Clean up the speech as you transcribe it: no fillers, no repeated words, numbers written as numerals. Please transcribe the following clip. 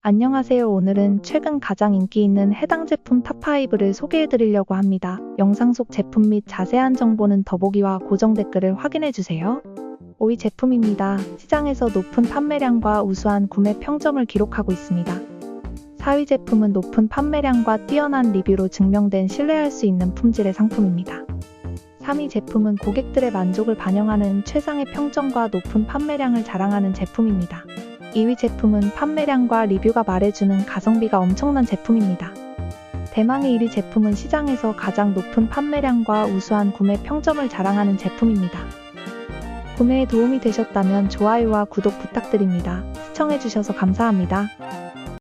안녕하세요. 오늘은 최근 가장 인기 있는 해당 제품 탑5를 소개해드리려고 합니다. 영상 속 제품 및 자세한 정보는 더보기와 고정 댓글을 확인해주세요. 5위 제품입니다. 시장에서 높은 판매량과 우수한 구매 평점을 기록하고 있습니다. 4위 제품은 높은 판매량과 뛰어난 리뷰로 증명된 신뢰할 수 있는 품질의 상품입니다. 3위 제품은 고객들의 만족을 반영하는 최상의 평점과 높은 판매량을 자랑하는 제품입니다. 2위 제품은 판매량과 리뷰가 말해주는 가성비가 엄청난 제품입니다. 대망의 1위 제품은 시장에서 가장 높은 판매량과 우수한 구매 평점을 자랑하는 제품입니다. 구매에 도움이 되셨다면 좋아요와 구독 부탁드립니다. 시청해주셔서 감사합니다.